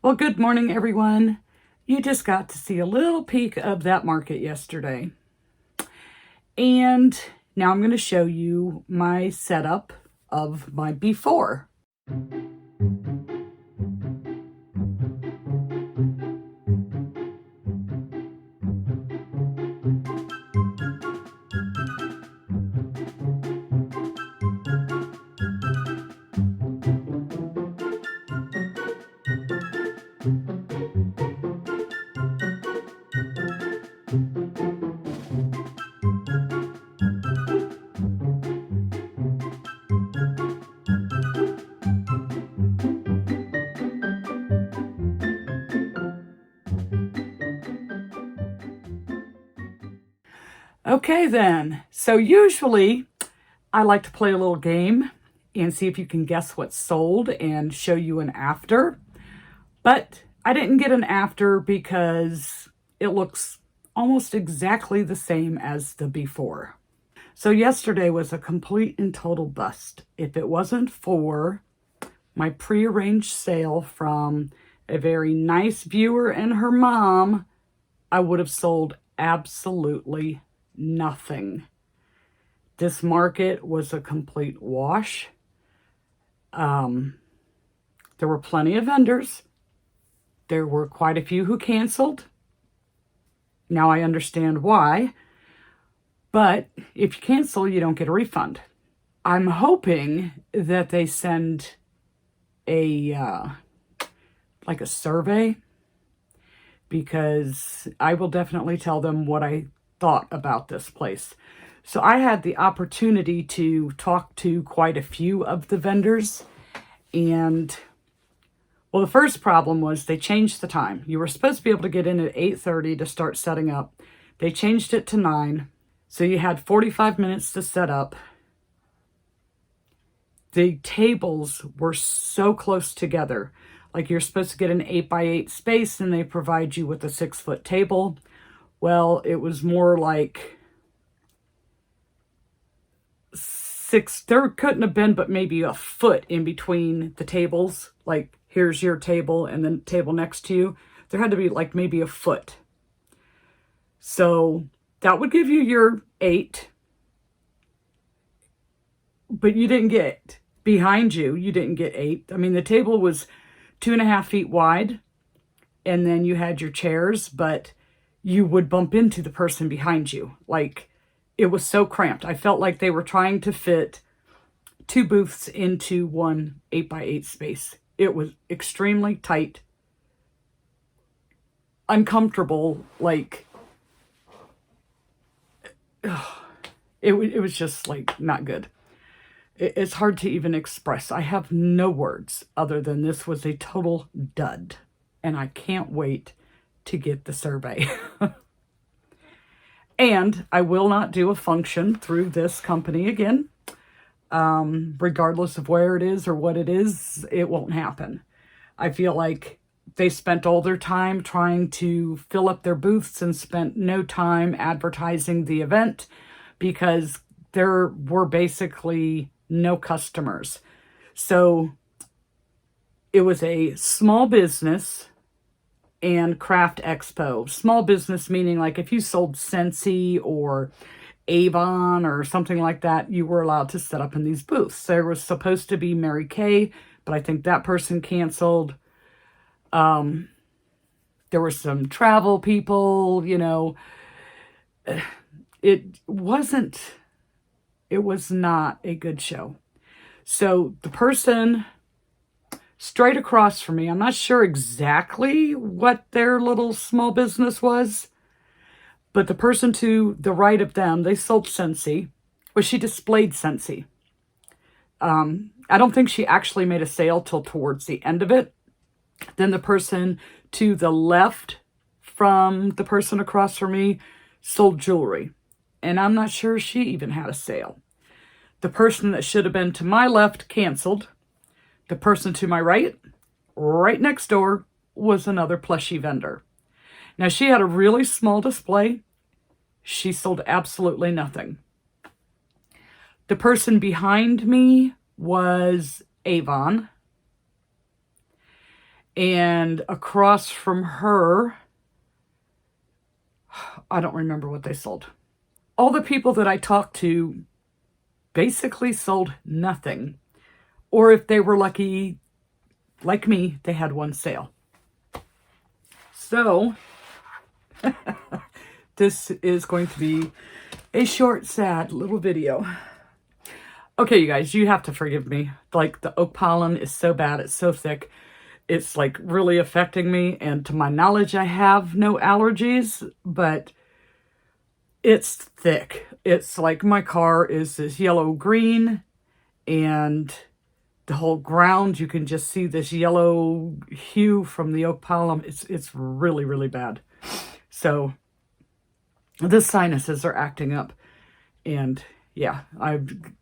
Well, good morning, everyone. You just got to see a little peek of that market yesterday. And now I'm going to show you my setup of my before. Okay then, so usually I like to play a little game and see if you can guess what's sold and show you an after. But I didn't get an after because it looks almost exactly the same as the before. So yesterday was a complete and total bust. If it wasn't for my prearranged sale from a very nice viewer and her mom, I would have sold absolutely nothing. This market was a complete wash. There were plenty of vendors. There were quite a few who canceled. Now I understand why. But if you cancel, you don't get a refund. I'm hoping that they send a like a survey because I will definitely tell them what I thought about this place. So I had the opportunity to talk to quite a few of the vendors, and well, the first problem was they changed the time. You were supposed to be able to get in at 8:30 to start setting up. They changed it to 9, so you had 45 minutes to set up. The tables were so close together. Like, you're supposed to get an 8x8 space and they provide you with a 6-foot table. Well, it was more like there couldn't have been but maybe a foot in between the tables. Like, here's your table and the table next to you. There had to be like maybe a foot. So that would give you your 8. But you didn't get behind you. You didn't get 8. I mean, the table was 2.5 feet wide. And then you had your chairs, but you would bump into the person behind you. Like, it was so cramped. I felt like they were trying to fit 2 booths into one 8x8 space. It was extremely tight, uncomfortable. Like, it was just like not good. It's hard to even express. I have no words other than this was a total dud. And I can't wait to get the survey. And I will not do a function through this company again. Regardless of where it is or what it is, it won't happen. I feel like they spent all their time trying to fill up their booths and spent no time advertising the event because there were basically no customers. So it was a small business and craft expo. Small business meaning like if you sold Scentsy or Avon or something like that, you were allowed to set up in these booths. There was supposed to be Mary Kay, but I think that person canceled. There were some travel people, you know. It was not a good show. So the person straight across from me, I'm not sure exactly what their little small business was, but the person to the right of them, they sold Scentsy. Well, she displayed Scentsy. I don't think she actually made a sale till towards the end of it. Then the person to the left from the person across from me sold jewelry. And I'm not sure she even had a sale. The person that should have been to my left canceled. The person to my right next door, was another plushie vendor. Now, she had a really small display. She sold absolutely nothing. The person behind me was Avon. And across from her, I don't remember what they sold. All the people that I talked to basically sold nothing. Or if they were lucky, like me, they had one sale. So, this is going to be a short, sad little video. Okay, you guys, you have to forgive me. Like, the oak pollen is so bad. It's so thick. It's, like, really affecting me. And to my knowledge, I have no allergies, but it's thick. It's like my car is this yellow-green, and the whole ground, you can just see this yellow hue from the oak pollen. It's really, really bad. So the sinuses are acting up. And yeah, I'm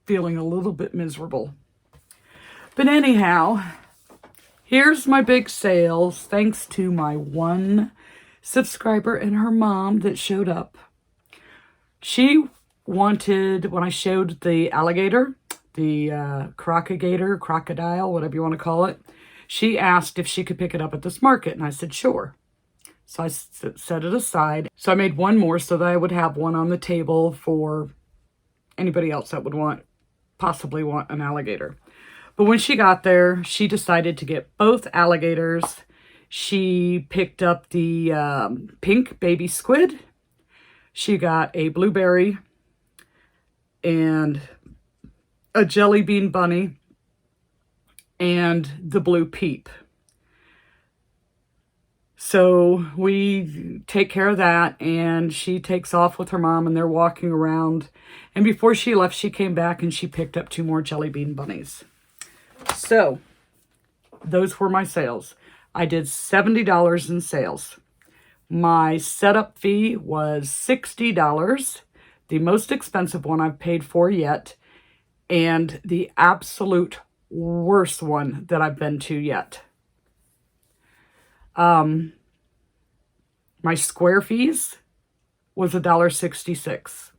feeling a little bit miserable. But anyhow, here's my big sales. Thanks to my one subscriber and her mom that showed up. She wanted, when I showed the alligator, the crocodile, whatever you want to call it, she asked if she could pick it up at this market, and I said sure. So I set it aside. So I made one more so that I would have one on the table for anybody else that would possibly want an alligator. But when she got there, she decided to get both alligators. She picked up the pink baby squid. She got a blueberry and a jelly bean bunny, and the blue peep. So we take care of that, and she takes off with her mom, and they're walking around. And before she left, she came back and she picked up 2 more jelly bean bunnies. So those were my sales. I did $70 in sales. My setup fee was $60, the most expensive one I've paid for yet, and the absolute worst one that I've been to yet. My square fees was $1.66.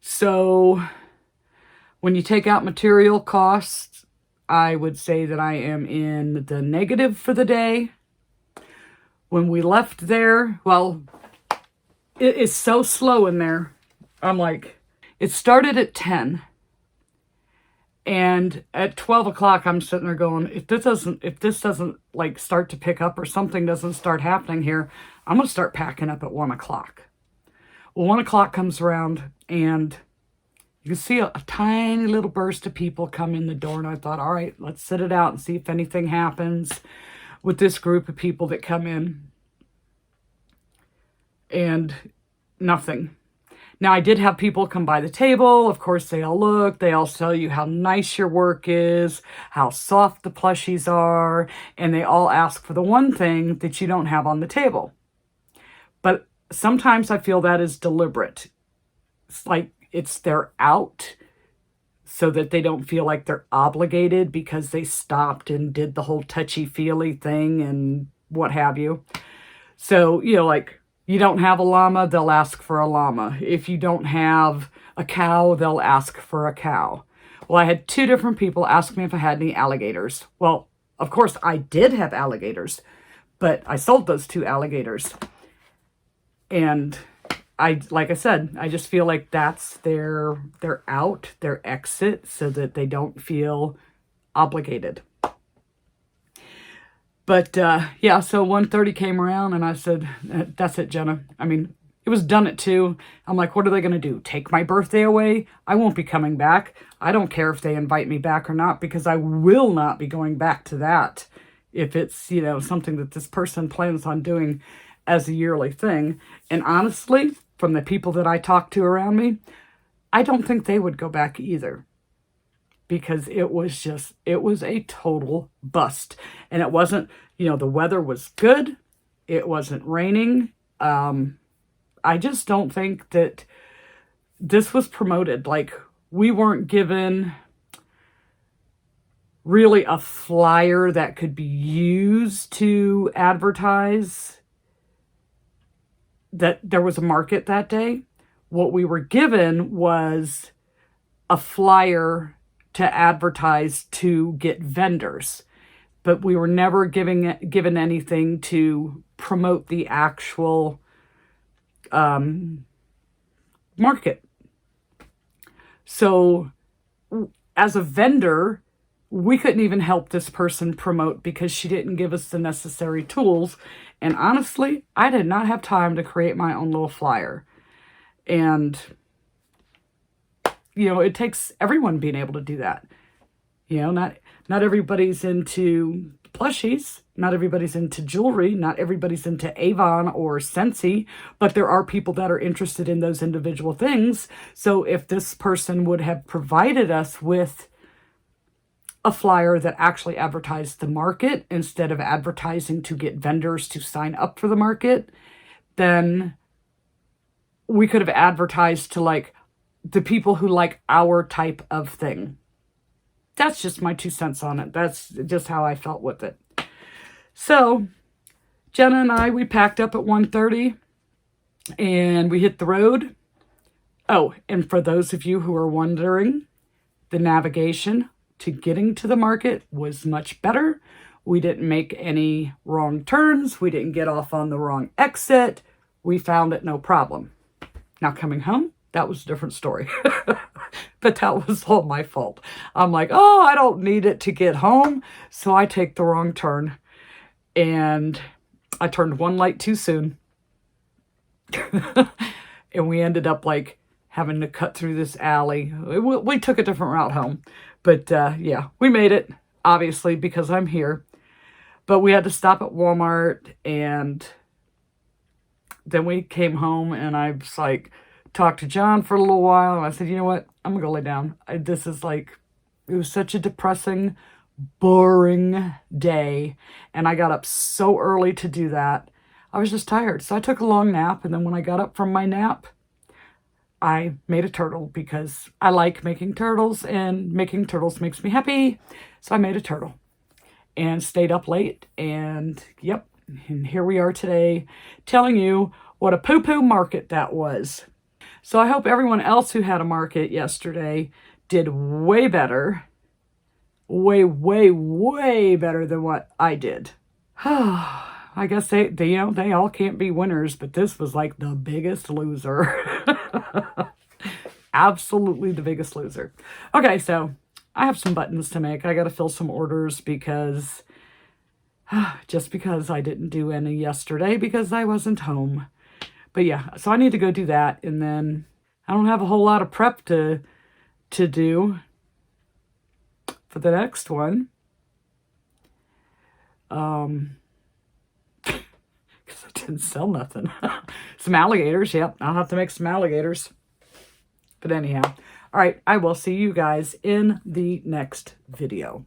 So when you take out material costs, I would say that I am in the negative for the day. When we left there, well, it is so slow in there. I'm like, it started at 10. And at 12 o'clock, I'm sitting there going, if this doesn't like start to pick up or something doesn't start happening here, I'm going to start packing up at 1 o'clock. Well, 1 o'clock comes around and you can see a tiny little burst of people come in the door. And I thought, all right, let's sit it out and see if anything happens with this group of people that come in. And nothing. Now, I did have people come by the table. Of course, they all look. They all tell you how nice your work is, how soft the plushies are, and they all ask for the one thing that you don't have on the table. But sometimes I feel that is deliberate. It's like they're out so that they don't feel like they're obligated because they stopped and did the whole touchy-feely thing and what have you. So, like, you don't have a llama, they'll ask for a llama. If you don't have a cow, they'll ask for a cow. Well, I had 2 different people ask me if I had any alligators. Well, of course, I did have alligators, but I sold those 2 alligators. And like I said, I just feel like that's their out, their exit, so that they don't feel obligated. But, yeah, so 1:30 came around, and I said, that's it, Jenna. I mean, it was done at 2. I'm like, what are they going to do? Take my birthday away? I won't be coming back. I don't care if they invite me back or not, because I will not be going back to that if it's, something that this person plans on doing as a yearly thing. And honestly, from the people that I talked to around me, I don't think they would go back either. Because it was a total bust. And it wasn't, the weather was good. It wasn't raining. I just don't think that this was promoted. Like, we weren't given really a flyer that could be used to advertise that there was a market that day. What we were given was a flyer to advertise to get vendors, but we were never given anything to promote the actual market. So as a vendor, we couldn't even help this person promote because she didn't give us the necessary tools. And honestly, I did not have time to create my own little flyer. And it takes everyone being able to do that. Not everybody's into plushies. Not everybody's into jewelry. Not everybody's into Avon or Scentsy. But there are people that are interested in those individual things. So if this person would have provided us with a flyer that actually advertised the market instead of advertising to get vendors to sign up for the market, then we could have advertised to, like, the people who like our type of thing. That's just my 2 cents on it. That's just how I felt with it. So Jenna and I, we packed up at 1:30 and we hit the road. Oh, and for those of you who are wondering, the navigation to getting to the market was much better. We didn't make any wrong turns. We didn't get off on the wrong exit. We found it no problem. Now coming home, that was a different story. But that was all my fault. I'm like, I don't need it to get home. So I take the wrong turn. And I turned 1 light too soon. And we ended up, like, having to cut through this alley. We took a different route home. But, yeah, we made it, obviously, because I'm here. But we had to stop at Walmart, and then we came home, and I was like, talked to John for a little while, and I said, you know what? I'm gonna go lay down. This is like, it was such a depressing, boring day, and I got up so early to do that. I was just tired, so I took a long nap, and then when I got up from my nap, I made a turtle because I like making turtles, and making turtles makes me happy. So I made a turtle and stayed up late, and yep, and here we are today telling you what a poo-poo market that was. So I hope everyone else who had a market yesterday did way better. Way, way, way better than what I did. I guess they all can't be winners, but this was like the biggest loser. Absolutely the biggest loser. Okay, so I have some buttons to make. I got to fill some orders because, just because I didn't do any yesterday because I wasn't home. But yeah, so I need to go do that, and then I don't have a whole lot of prep to do for the next one. Because I didn't sell nothing. Some alligators, yep, I'll have to make some alligators. But anyhow, all right, I will see you guys in the next video.